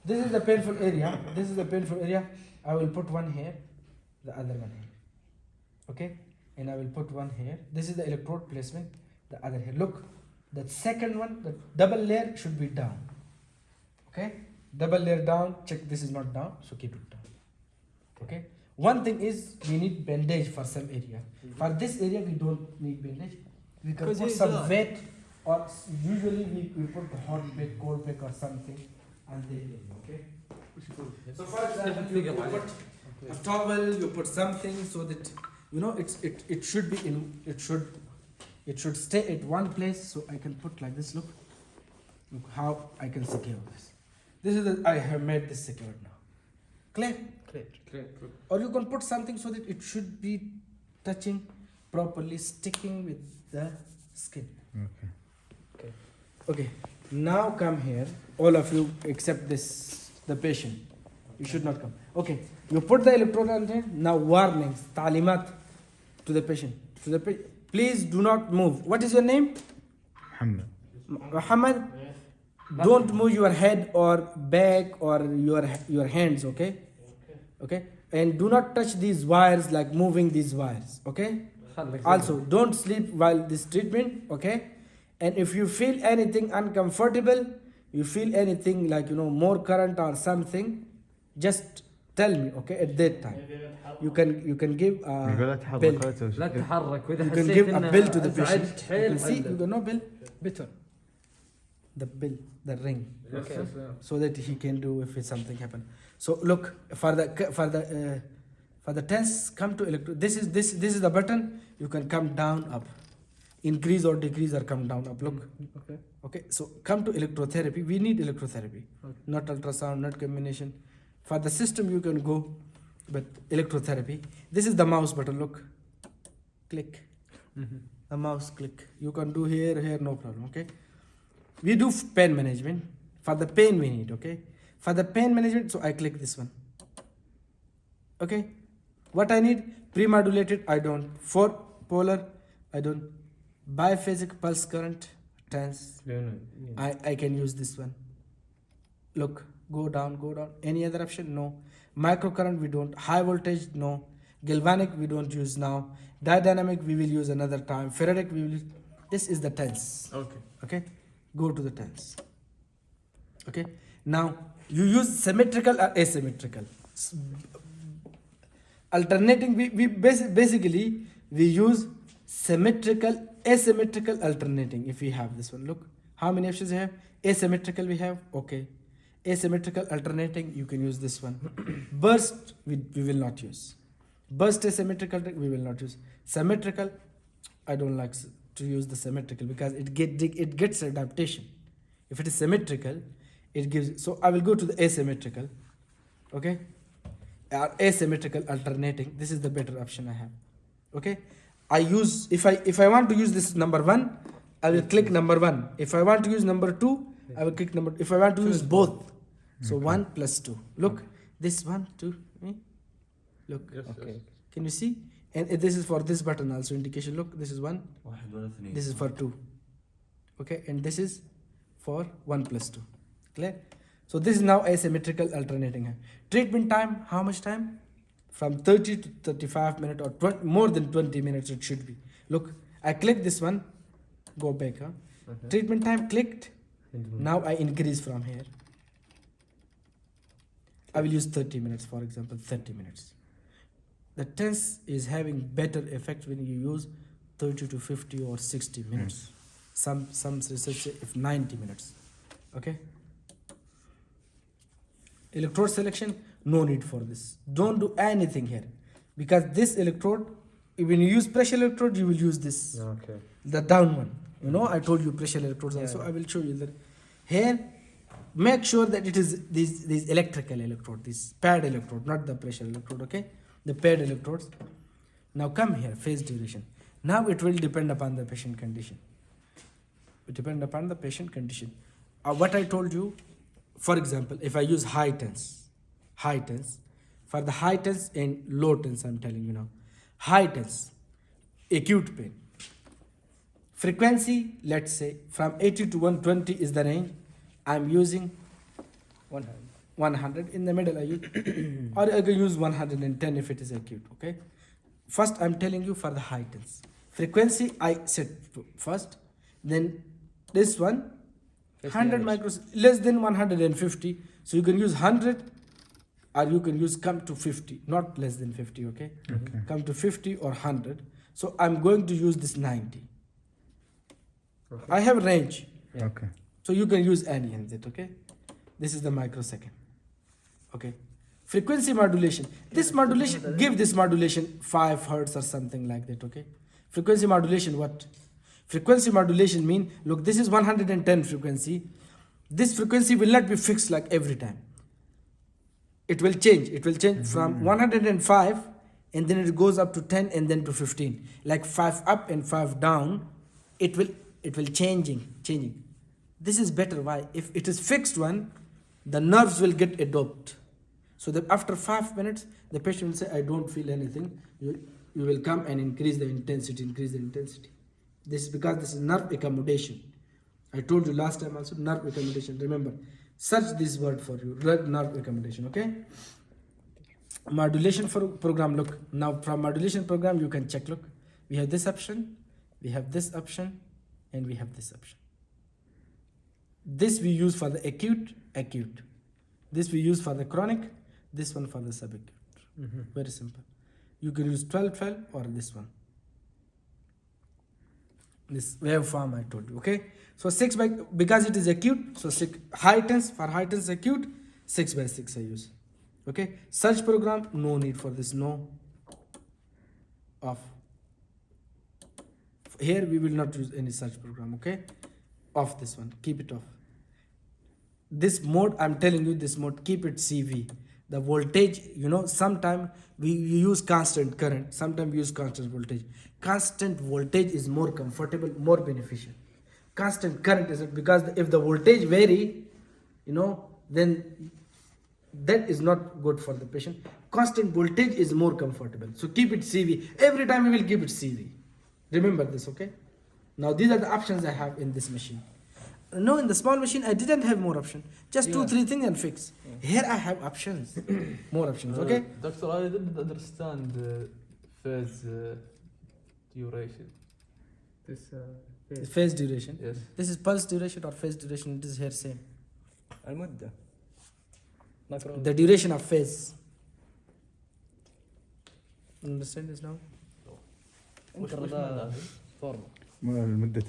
This is the painful area. This is the painful area. I will put one here, the other one here. Okay, and I will put one here. This is the electrode placement. The other here. Look, the second one, the double layer should be down. Okay, double layer down. Check, this is not down, so keep it down. Okay. One thing is we need bandage for some area. For this area we don't need bandage. We can put some wet, or usually we put hot pack, cold pack or something, and then okay. So for example, you put a towel, you put something so that you know it should be in it should stay at one place. So I can put like this. Look how I can secure this. This is I have made this secured now. Clear? Clear. Or you can put something so that it should be touching properly, sticking with the skin. Okay. Now come here, all of you except the patient. You should not come. Okay. You put the electrode on there. Now warnings, talimat to the patient. Please do not move. What is your name? Muhammad. Don't move your head or back or your hands. Okay, and do not touch these wires, like moving these wires. Okay, also don't sleep while this treatment. Okay, and if you feel anything uncomfortable, you feel anything like more current or something, just tell me. Okay, at that time you can give a bill. You can give a bill to the patient. You can see, you know bill, the bill, the ring, so that he can do if it's something happen. So look, for the test, come to electro. This is the button. You can come down, up, increase or decrease, or come down, up. Look. Okay. So come to electrotherapy. We need electrotherapy, not ultrasound, not combination. For the system, you can go, but electrotherapy. This is the mouse button. Look, click. The mouse click. You can do here, no problem. Okay. We do pain management. For the pain we need. Okay. For the pain management, so I click this one. Okay. What I need? Premodulated, I don't. Four polar, I don't. Biphasic pulse current, TENS. I can use this one. Look, go down. Any other option? No. Microcurrent, we don't. High voltage, no. Galvanic, we don't use now. Dynamic, we will use another time. Faradic, we will use. This is the TENS. Okay. Go to the TENS. Okay. Now, you use symmetrical or asymmetrical. Alternating, we basically we use symmetrical, asymmetrical, alternating. If we have this one, look how many options we have. Asymmetrical we have. Okay. Asymmetrical, alternating, you can use this one. Burst, we will not use. Burst asymmetrical, we will not use. Symmetrical, I don't like to use the symmetrical because it gets adaptation. If it is symmetrical, it gives. So I will go to the asymmetrical. Okay. Asymmetrical, alternating. This is the better option I have. Okay. I use, if I want to use this number 1, I will click number 1. If I want to use number 2, I will click number. If I want to use both, so 1 plus 2. Look, this 1, 2. Look. Okay. Can you see? And this is for this button also indication. Look, this is 1. This is for 2. Okay, and this is for 1 plus 2. Clear? So this is now asymmetrical, alternating. Treatment time, how much time? From 30 to 35 minutes or 20, more than 20 minutes it should be. Look, I click this one, go back. Treatment time clicked. Now I increase from here. I will use 30 minutes, for example, 30 minutes. The TENS is having better effect when you use 30 to 50 or 60 minutes. Some research say if 90 minutes. Okay. Electrode selection, no need for this. Don't do anything here, because this electrode, when you use pressure electrode, you will use this. Okay. The down one. I told you pressure electrodes also. I will show you that. Here, make sure that it is these electrical electrode, this pad electrode, not the pressure electrode. Okay. The paired electrodes. Now come here, phase duration. Now it will depend upon the patient condition. It depends upon the patient condition. What I told you, for example, if I use high TENS, for the high TENS and low TENS, I'm telling you now. High TENS, acute pain. Frequency, let's say from 80 to 120 is the range. I'm using 100. 100. In the middle I use, or I can use 110 if it is acute, okay? First I'm telling you for the heightens. Frequency I set first, then this one, 100 micros, less than 150. So you can use 100 or you can use come to 50, not less than 50, okay? Come to 50 or 100. So I'm going to use this 90. I have range. Okay. So you can use any in it, okay? This is the microsecond. Okay. Frequency modulation. This modulation, give this modulation 5 hertz or something like that, okay? Frequency modulation, what? Frequency modulation mean, look, this is 110 frequency. This frequency will not be fixed like every time. It will change. It will change from 105 and then it goes up to 10 and then to 15. Like 5 up and 5 down. It will changing. This is better. Why? If it is fixed one, the nerves will get adopted. So that after 5 minutes, the patient will say, I don't feel anything. You will come and increase the intensity. This is because this is nerve accommodation. I told you last time also, nerve accommodation. Remember, search this word for you, nerve accommodation, okay? Modulation for program, look. Now from modulation program, you can check, look. We have this option, we have this option, and we have this option. This we use for the acute. This we use for the chronic, this one for the subacute. Very simple. You can use 12-12 or this one. This waveform I told you, okay? So 6 by, because it is acute, so 6 heightens, for heightens acute, 6 by 6 I use. Okay? Search program, no need for this, no. Off. Here we will not use any search program, okay? Off this one, keep it off. This mode, I'm telling you, this mode, keep it CV. The voltage, you know, sometimes we use constant current, sometimes we use constant voltage. Constant voltage is more comfortable, more beneficial. Constant current is because if the voltage vary, you know, then that is not good for the patient. Constant voltage is more comfortable. So keep it CV. Every time we will keep it CV. Remember this, okay? Now these are the options I have in this machine. No, in the small machine, I didn't have more options. Just 2-3 things and fix. Here I have options. More options, okay? Doctor, I didn't understand phase duration. This phase duration. Yes. This is pulse duration or phase duration. It is here same. المدة. The duration of phase. Understand this now? وش معناه؟ فورمة. مدة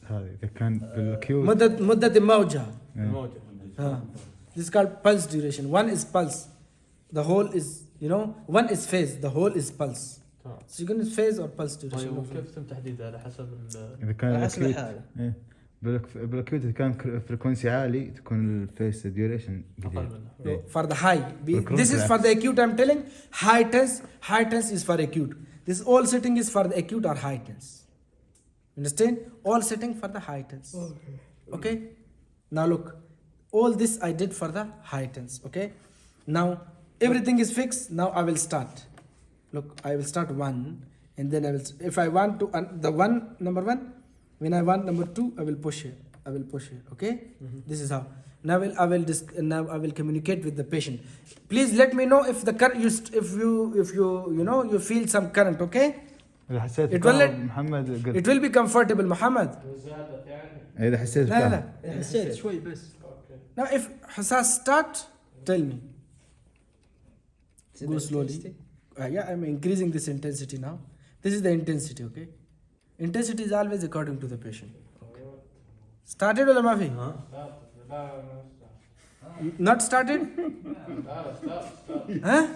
هذه إذا كان بالكيو. مدة الموجة. الموجة. This is called pulse duration. One is pulse. The whole is, you know, one is phase. The whole is pulse. So you can use phase or pulse duration. طيب وكيف يتم تحديدها على حسب إذا كان حسب الأكيوت. الحالة. إيه. بالأكيوت إذا كان فريكونسي عالي تكون الفيس ديوريشن أقل قليل. منها. For the high. This is for the acute, I'm telling. High tense is for acute. This all setting is for the acute or high tense. Understand? All setting for the high tense. Okay? Now look. All this I did for the high tense. Okay? Now everything is fixed. Now I will start. Look, I will start 1 and then I will, if I want to, number 1, when I want number 2, I will push it. Okay? This is how. Now I will communicate with the patient. Please let me know if the current, if you feel some current, okay? إذا حسيت It will let- محمد قل. It will be comfortable, Muhammad. إذا حسيت لا بكام؟ لا. حسيت شوي بس. Now if Hassas start, tell me. Go slowly. Yeah, I'm increasing this intensity now. This is the intensity, okay? Intensity is always according to the patient. Started or Mafi? Not started? Huh?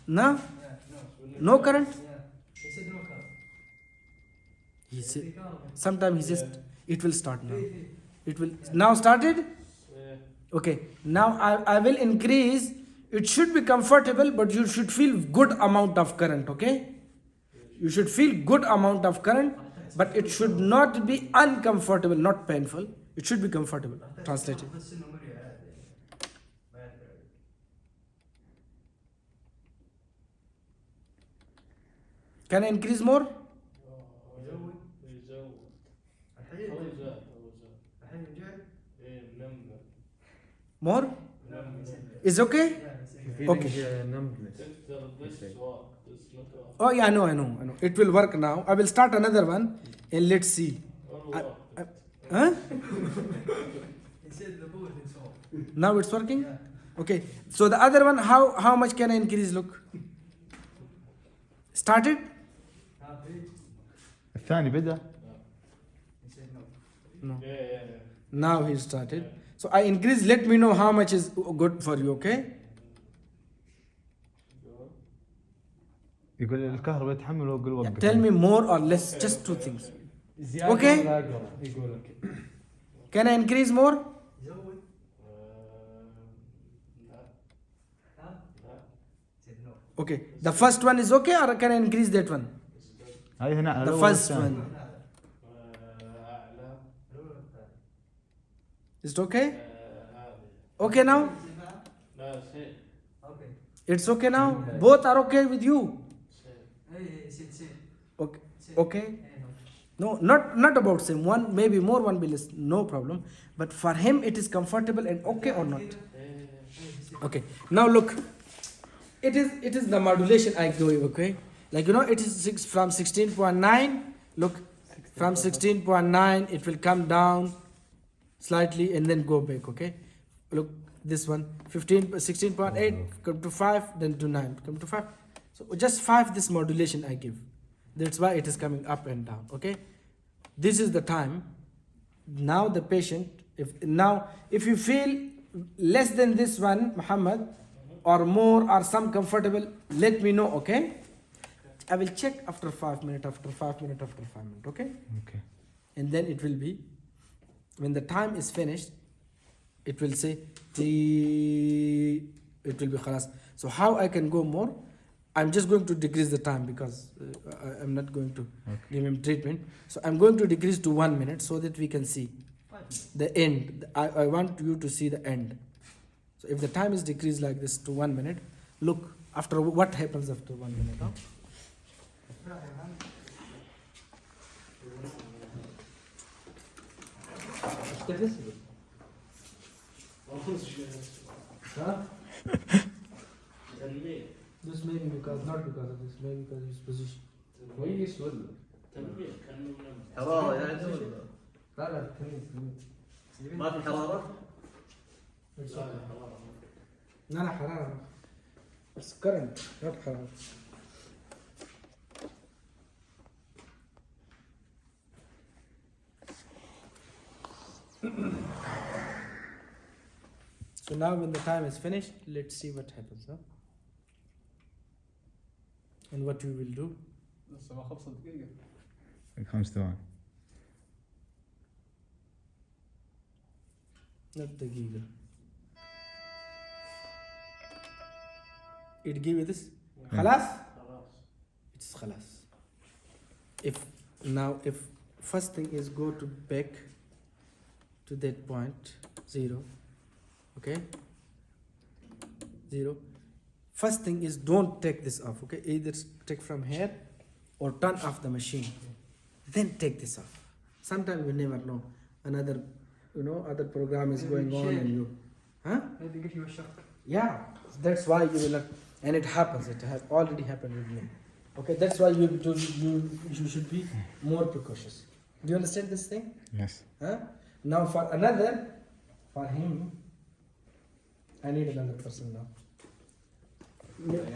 No? No current? He said, sometimes he says it will start now. It will now started? Okay. Now I will increase. It should be comfortable, but you should feel good amount of current, okay? You should feel good amount of current, but it should not be uncomfortable, not painful. It should be comfortable. Translated. Can I increase more? More? Is okay? Okay. Oh yeah, I know. It will work now. I will start another one and let's see. Huh? Now it's working? Okay. So the other one, how much can I increase? Look. Started? الثاني بدأ. No. Now he started. So I increase, let me know how much is good for you, okay? يقول الكهرباء يتحمل ويقول Yeah, وقف. tell me more or less, just two things. Okay? Can I increase more? Okay. The first one is okay or can I increase that one? هاي هنا على The الأول first والثاني. one. Is it okay? Okay now? It's okay now? Both are okay with you? Okay. Okay. No, not about same. One maybe more, one be less. No problem. But for him it is comfortable and okay or not? Okay. Now look. It is the modulation I go, okay? Like it is from 16.9. Look, from 16.9 it will come down slightly and then go back, okay? Look, this one 16.8 come to 5, then to 9, come to 5. So just 5 this modulation I give. That's why it is coming up and down, okay? This is the time. Now the patient, if you feel less than this one, Muhammad, or more or some comfortable, let me know, okay? I will check after 5 minutes, after 5 minutes, after 5 minutes, okay? Okay. And then it will be, when the time is finished, it will say, it will be khalas. So how I can go more? I'm just going to decrease the time because I'm not going to give him treatment. So I'm going to decrease to 1 minute so that we can see the end. I want you to see the end. So if the time is decreased like this to 1 minute, look after what happens after 1 minute. Huh? This may be because, not because of this, maybe because of his position. كويس ولا؟ حرارة يعني ولا؟ لا لا تميز. ما في حرارة؟ لا لا حرارة. It's current, not حرارة. So now when the time is finished, let's see what happens, huh? And what we will do. لسه ما خلصت دقيقة. 5 ثواني. Not دقيقة. It give you this. خلاص? It's خلاص. If first thing is go to back to that point 0, okay? 0. First thing is don't take this off, okay? Either take from here or turn off the machine. Then take this off. Sometimes you never know. Another, other program is going on and you, huh? Yeah, that's why you will not, and it happens. It has already happened with me. Okay, that's why you should be more precautious. Do you understand this thing? Yes. Huh? Now for him, I need another person now.